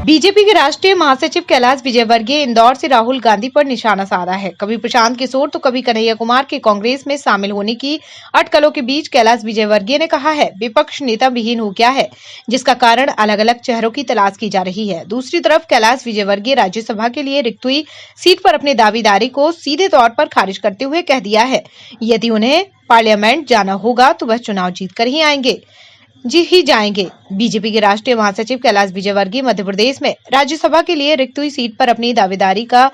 BJP के राष्ट्रीय महासचिव कैलाश विजयवर्गीय इंदौर से राहुल गांधी पर निशाना साधा है। कभी प्रशांत किशोर तो कभी कन्हैया कुमार के कांग्रेस में शामिल होने की अटकलों के बीच कैलाश विजयवर्गीय ने कहा है, विपक्ष नेता विहीन हो गया है, जिसका कारण अलग अलग चेहरों की तलाश की जा रही है। दूसरी तरफ कैलाश विजयवर्गीय राज्यसभा के लिए रिक्त हुई सीट पर अपनी दावेदारी को सीधे तौर पर खारिज करते हुए कह दिया है, यदि उन्हें पार्लियामेंट जाना होगा तो वह चुनाव जीतकर ही जाएंगे। बीजेपी के राष्ट्रीय महासचिव कैलाश विजयवर्गीय मध्य प्रदेश में राज्यसभा के लिए रिक्त हुई सीट पर अपनी दावेदारी का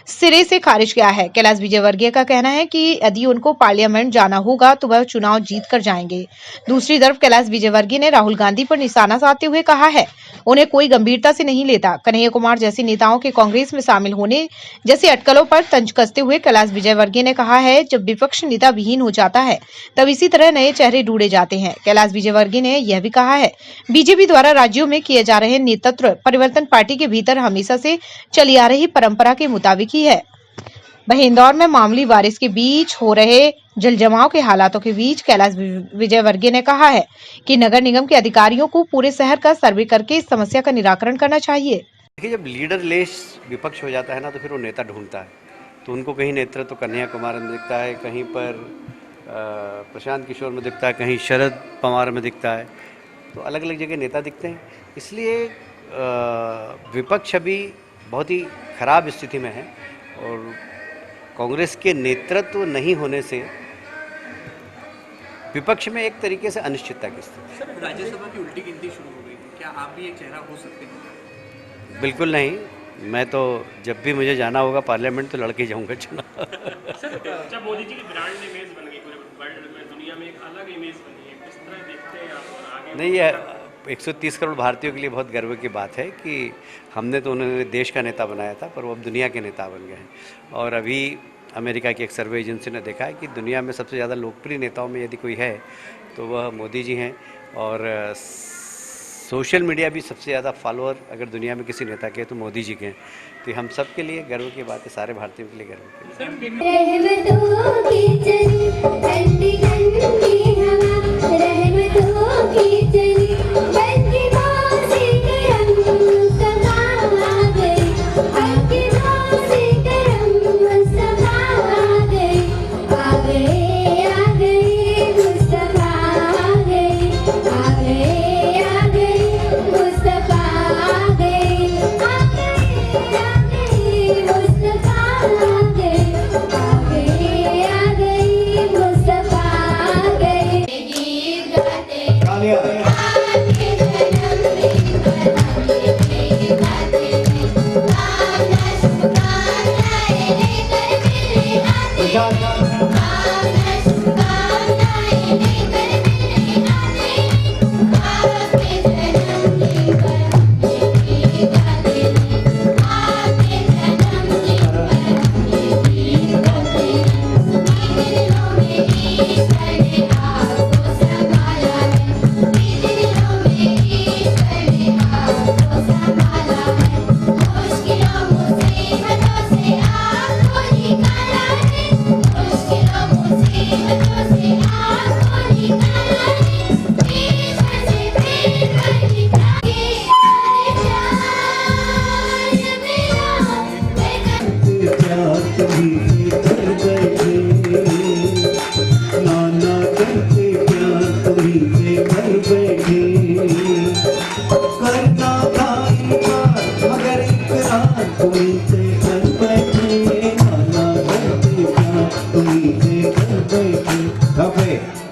सिरे से खारिज किया है। कैलाश विजयवर्गीय का कहना है कि यदि उनको पार्लियामेंट जाना होगा तो वह चुनाव जीतकर जाएंगे। दूसरी तरफ कैलाश विजयवर्गीय ने राहुल गांधी पर निशाना साधते हुए कहा है, उन्हें कोई गंभीरता से नहीं लेता। कन्हैया कुमार जैसे नेताओं के कांग्रेस में शामिल होने जैसी अटकलों पर तंज कसते हुए कैलाश विजयवर्गीय ने कहा है, जब विपक्ष नेता विहीन हो जाता है तब इसी तरह नए चेहरे ढूंढे जाते हैं। कैलाश विजयवर्गीय ने यह भी कहा है, बीजेपी द्वारा राज्यों में किए जा रहे नेतृत्व परिवर्तन पार्टी के भीतर हमेशा से चली आ रही परंपरा के मुताबिक ही है। वहीं इंदौर में मामूली बारिश के बीच हो रहे जलजमाव के हालातों के बीच कैलाश विजयवर्गीय ने कहा है कि नगर निगम के अधिकारियों को पूरे शहर का सर्वे करके इस समस्या का निराकरण करना चाहिए। देखिए, जब लीडर लेस विपक्ष हो जाता है ना, तो फिर वो नेता ढूंढता है। तो उनको कहीं नेतृत्व कन्हैया कुमार में दिखता है, कहीं पर प्रशांत किशोर में दिखता है, कहीं शरद पवार में दिखता है। तो अलग अलग जगह नेता दिखते हैं। इसलिए विपक्ष अभी बहुत ही खराब स्थिति में है और कांग्रेस के नेतृत्व नहीं होने से विपक्ष में एक तरीके से अनिश्चितता की स्थिति। सर, राज्यसभा की उल्टी गिनती शुरू हो गई, क्या आप भी एक चेहरा हो सकते हैं? बिल्कुल नहीं, मैं तो जब भी मुझे जाना होगा पार्लियामेंट तो लड़के जाऊंगा चुनाव। सर, जब मोदी जी की ब्रांड इमेज बन गई पूरे वर्ल्ड में, दुनिया में एक अलग इमेज बनी है, किस तरह देखते हैं आप आगे? नहीं, ये 130 करोड़ भारतीयों के लिए बहुत गर्व की बात है कि हमने तो उन्हें देश का नेता बनाया था, पर वो अब दुनिया के नेता बन गए हैं। और अभी अमेरिका की एक सर्वे एजेंसी ने देखा है कि दुनिया में सबसे ज़्यादा लोकप्रिय नेताओं में यदि कोई है तो वह मोदी जी हैं। और सोशल मीडिया भी सबसे ज़्यादा फॉलोअर अगर दुनिया में किसी नेता के तो मोदी जी के हैं। तो हम सब के लिए गर्व की बात है, सारे भारतीयों के लिए गर्व की Okay.